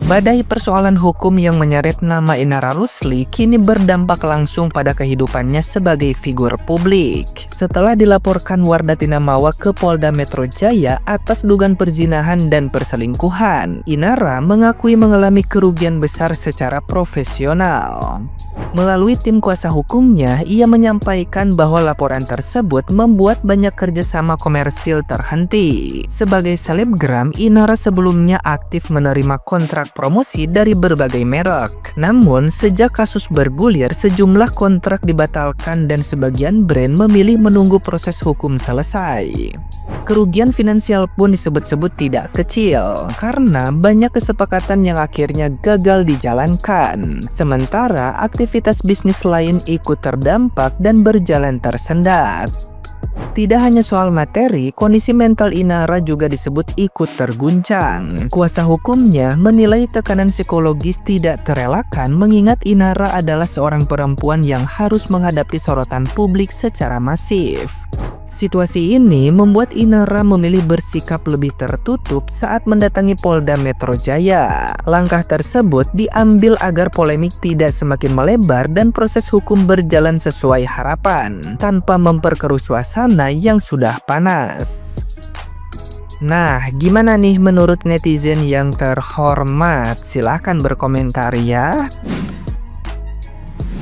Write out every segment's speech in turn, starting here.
Badai persoalan hukum yang menyeret nama Inara Rusli kini berdampak langsung pada kehidupannya sebagai figur publik. Setelah dilaporkan Wardatina Mawa ke Polda Metro Jaya atas dugaan perzinahan dan perselingkuhan, Inara mengakui mengalami kerugian besar secara profesional. Melalui tim kuasa hukumnya, ia menyampaikan bahwa laporan tersebut membuat banyak kerjasama komersil terhenti. Sebagai selebgram, Inara sebelumnya aktif menerima kontrak promosi dari berbagai merek. Namun, sejak kasus bergulir, sejumlah kontrak dibatalkan dan sebagian brand memilih menunggu proses hukum selesai. Kerugian finansial pun disebut-sebut tidak kecil, karena banyak kesepakatan yang akhirnya gagal dijalankan. Sementara, aktivitas bisnis lain ikut terdampak dan berjalan tersendat. Tidak hanya soal materi, kondisi mental Inara juga disebut ikut terguncang. Kuasa hukumnya menilai tekanan psikologis tidak terelakkan mengingat Inara adalah seorang perempuan yang harus menghadapi sorotan publik secara masif. Situasi ini membuat Inara memilih bersikap lebih tertutup saat mendatangi Polda Metro Jaya. Langkah tersebut diambil agar polemik tidak semakin melebar dan proses hukum berjalan sesuai harapan, tanpa memperkeruh suasana yang sudah panas. Nah, gimana nih menurut netizen yang terhormat? Silahkan berkomentar ya.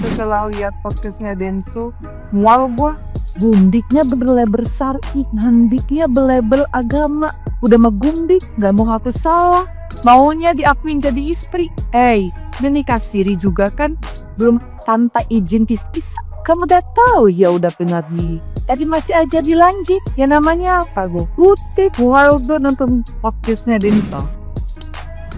Setelah lihat podcastnya Densu, mual gua. Gundiknya berlabel syar'i, handiknya berlabel agama. Udah mah gundik, gak mau ngaku salah. Maunya diakuin jadi istri. Dia nikah siri juga kan? Belum tanpa izin tis-tis. Kamu udah tahu ya udah penagih. Tadi masih aja dilanjut. Ya namanya apa gua? Udah mual gua nonton podcastnya Densu.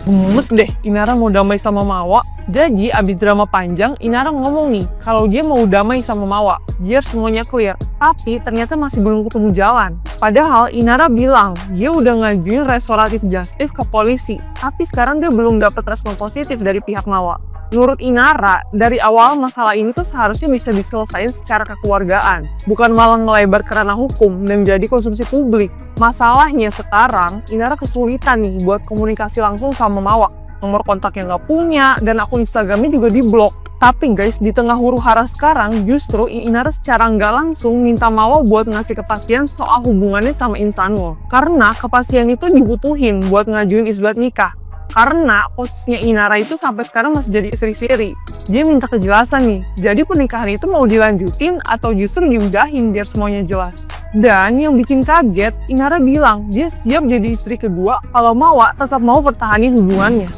Gemes deh, Inara mau damai sama Mawa. Jadi abis drama panjang, Inara ngomong nih kalau dia mau damai sama Mawa biar semuanya clear. Tapi ternyata masih belum ketemu jalan. Padahal Inara bilang dia udah ngajuin restoratif justice ke polisi. Tapi sekarang dia belum dapat respon positif dari pihak Mawa. Menurut Inara, dari awal masalah ini tuh seharusnya bisa diselesaikan secara kekeluargaan. Bukan malah melebar ke ranah hukum dan menjadi konsumsi publik. Masalahnya sekarang, Inara kesulitan nih buat komunikasi langsung sama Mawa. Nomor kontaknya nggak punya, dan akun Instagramnya juga diblok. Tapi guys, di tengah huru-hara sekarang, justru Inara secara nggak langsung minta Mawa buat ngasih kepastian soal hubungannya sama Insanul. Karena kepastian itu dibutuhin buat ngajuin isbat nikah. Karena posisinya Inara itu sampai sekarang masih jadi istri siri. Dia minta kejelasan nih, jadi pernikahan itu mau dilanjutin atau justru diudahin biar semuanya jelas. Dan yang bikin kaget, Inara bilang dia siap jadi istri kedua kalau Mawa tetap mau pertahanin hubungannya.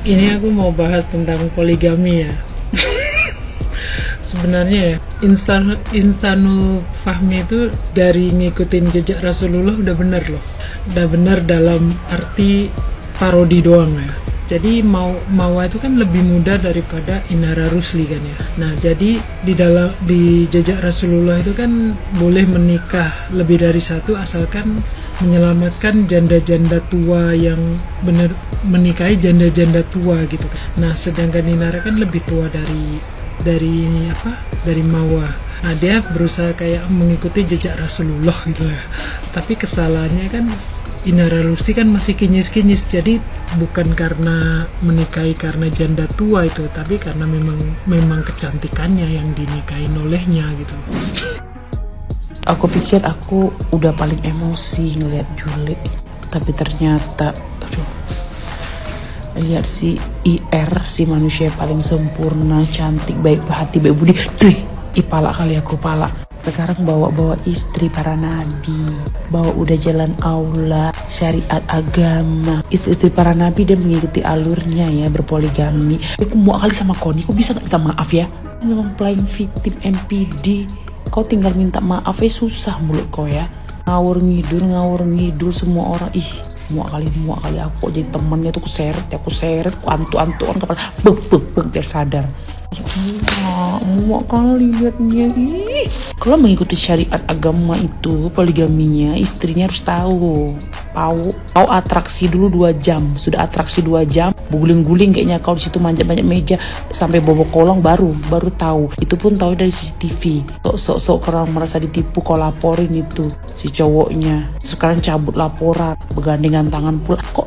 Ini aku mau bahas tentang poligami ya. Sebenarnya ya, Insanul Fahmi itu dari ngikutin jejak Rasulullah udah bener loh. Udah bener dalam arti parodi doang ya. Jadi Mawa itu kan lebih muda daripada Inara Rusli kan ya. Nah, jadi di jejak Rasulullah itu kan boleh menikah lebih dari satu asalkan menyelamatkan janda-janda tua yang benar menikahi janda-janda tua gitu kan. Nah, sedangkan Inara kan lebih tua dari Mawa. Nah, dia berusaha kayak mengikuti jejak Rasulullah gitu ya. Tapi kesalahannya kan Inara Rusli kan masih kinyis-kinyis, jadi bukan karena menikahi karena janda tua itu, tapi karena memang kecantikannya yang dinikahin olehnya gitu. Aku pikir aku udah paling emosi ngeliat Juli, tapi ternyata, lihat si IR, si manusia paling sempurna, cantik, baik hati, baik budi, ipala kali aku pala. Sekarang bawa istri para nabi, bawa udah jalan Allah, syariat agama. Istri para nabi dia mengikuti alurnya ya, berpoligami. Aku mau kali sama Koni, kok bisa gak minta maaf ya? Memang playing victim MPD. Kau tinggal minta maaf susah mulut kau ya. Ngawur ngidul semua orang. Muak kali aku jadi temennya tuh aku seret, aku antu-antuan kepala, beng biar sadar. Muak kali liatnya. Kalau mengikuti syariat agama itu poligaminya istrinya harus tahu atraksi dulu 2 jam. Sudah atraksi 2 jam, guling-guling kayaknya kau di situ manjat-manjat meja sampai bobok kolong baru tahu. Itu pun tahu dari CCTV. Sok orang merasa ditipu kau laporin itu si cowoknya. Sekarang cabut laporan, bergandengan tangan pula. Kok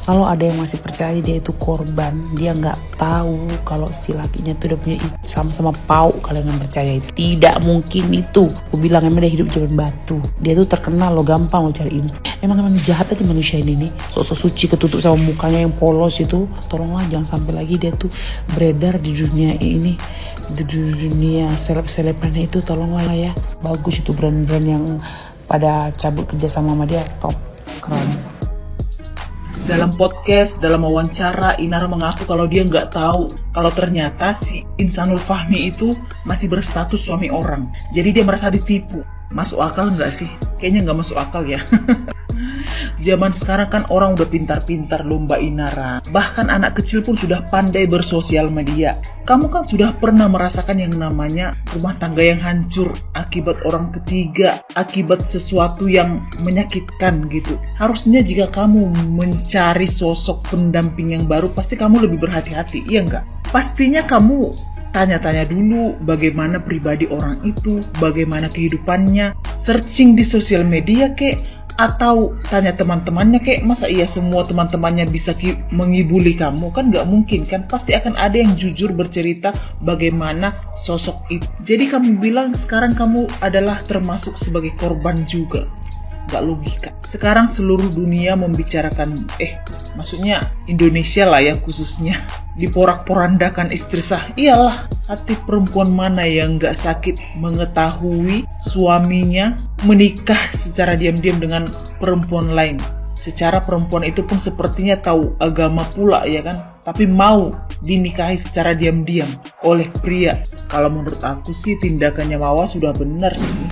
Kalau ada yang masih percaya dia itu korban, dia nggak tahu kalau si lakinya tuh udah punya istri, sama-sama pau kalian yang percaya itu. Tidak mungkin itu. Aku bilang emang dia hidup zaman batu. Dia tuh terkenal loh, gampang lo cari info. Emang jahat aja manusia ini nih. Sok-sok suci ketutup sama mukanya yang polos itu. Tolonglah jangan sampai lagi dia tuh beredar di dunia ini, di dunia seleb-selebannya itu. Tolonglah ya. Bagus itu brand-brand yang pada cabut kerja sama dia, top, keren. Dalam podcast, dalam wawancara, Inara mengaku kalau dia nggak tahu kalau ternyata si Insanul Fahmi itu masih berstatus suami orang. Jadi dia merasa ditipu. Masuk akal nggak sih? Kayaknya nggak masuk akal ya. Zaman sekarang kan orang udah pintar-pintar lomba Inara. Bahkan anak kecil pun sudah pandai bersosial media. Kamu kan sudah pernah merasakan yang namanya rumah tangga yang hancur akibat orang ketiga, akibat sesuatu yang menyakitkan gitu. Harusnya jika kamu mencari sosok pendamping yang baru, pasti kamu lebih berhati-hati, iya nggak? Pastinya kamu tanya-tanya dulu bagaimana pribadi orang itu, bagaimana kehidupannya, searching di sosial media kek, atau tanya teman-temannya kek. Masa iya semua teman-temannya bisa mengibuli kamu? Kan nggak mungkin kan, pasti akan ada yang jujur bercerita bagaimana sosok itu. Jadi kamu bilang sekarang kamu adalah termasuk sebagai korban juga. Gak logika. Sekarang seluruh dunia membicarakan, maksudnya Indonesia lah ya khususnya, diporak-porandakan istri sah. Iyalah, hati perempuan mana yang gak sakit mengetahui suaminya menikah secara diam-diam dengan perempuan lain. Secara perempuan itu pun sepertinya tahu agama pula ya kan, tapi mau dinikahi secara diam-diam oleh pria. Kalau menurut aku sih tindakannya Mawa sudah benar sih.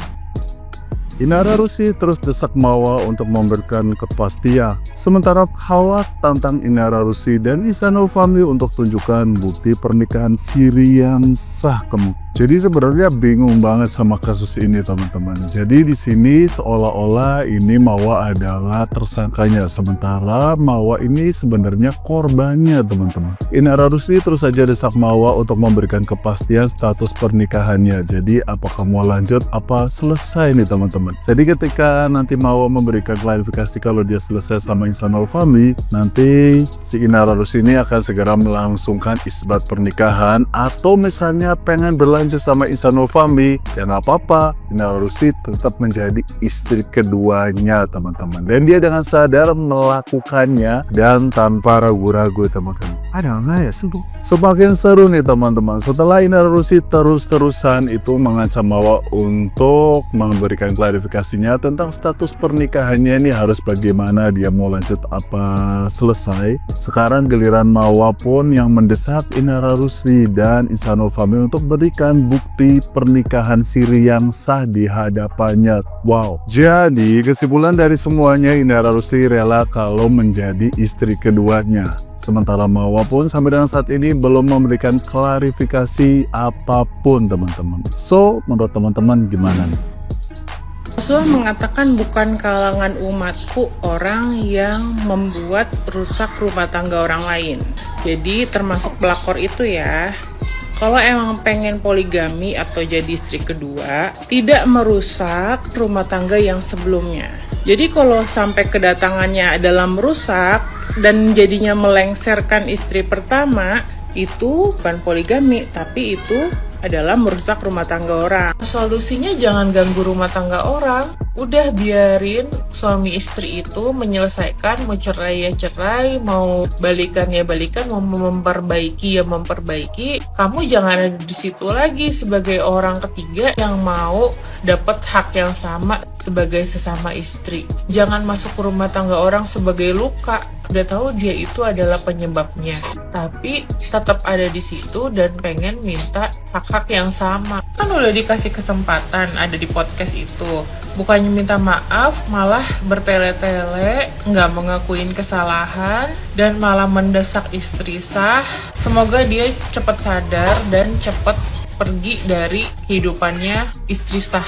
Inara Rusli terus desak Mawa untuk memberikan kepastian. Sementara Hawa tantang Inara Rusli dan Insanul Fahmi untuk tunjukkan bukti pernikahan siri yang sah kamu. Jadi sebenarnya bingung banget sama kasus ini teman-teman. Jadi di sini seolah-olah ini Mawa adalah tersangkanya, sementara Mawa ini sebenarnya korbannya teman-teman. Inara Rusli terus saja desak Mawa untuk memberikan kepastian status pernikahannya. Jadi apakah mau lanjut apa selesai nih teman-teman. Jadi ketika nanti Mawa memberikan klarifikasi kalau dia selesai sama Insanul Fahmi, nanti si Inara Rusli ini akan segera melangsungkan isbat pernikahan, atau misalnya pengen berlanjut sama Insanul Fahmi, ya nggak apa-apa, Inara Rusli tetap menjadi istri keduanya teman-teman, dan dia dengan sadar melakukannya dan tanpa ragu-ragu teman-teman. Ada nggak ya seru? Semakin seru nih teman-teman setelah Inara Rusli terus-terusan itu mengancam Mawa untuk memberikan klarifikasinya tentang status pernikahannya ini harus bagaimana, dia mau lanjut apa selesai. Sekarang giliran Mawa pun yang mendesak Inara Rusli dan Insanul Fahmi untuk berikan bukti pernikahan siri yang sah di hadapannya. Wow. Jadi kesimpulan dari semuanya, Inara Rusli rela kalau menjadi istri keduanya. Sementara Mawa pun sampai dengan saat ini belum memberikan klarifikasi apapun teman-teman. So, menurut teman-teman gimana nih? Rasulullah mengatakan bukan kalangan umatku orang yang membuat rusak rumah tangga orang lain. Jadi termasuk pelakor itu ya. Kalau emang pengen poligami atau jadi istri kedua, tidak merusak rumah tangga yang sebelumnya. Jadi kalau sampai kedatangannya adalah merusak dan jadinya melengsarkan istri pertama, itu bukan poligami, tapi itu adalah merusak rumah tangga orang. Solusinya jangan ganggu rumah tangga orang. Udah biarin suami istri itu menyelesaikan, mau cerai ya cerai, mau balikan ya balikan, mau memperbaiki ya memperbaiki. Kamu jangan ada di situ lagi sebagai orang ketiga yang mau dapat hak yang sama sebagai sesama istri. Jangan masuk ke rumah tangga orang sebagai luka. Udah tahu dia itu adalah penyebabnya, tapi tetap ada di situ dan pengen minta hak-hak yang sama. Kan udah dikasih kesempatan ada di podcast itu. Bukannya minta maaf, malah bertele-tele, nggak mengakuin kesalahan, dan malah mendesak istri sah. Semoga dia cepat sadar dan cepat pergi dari kehidupannya istri sah.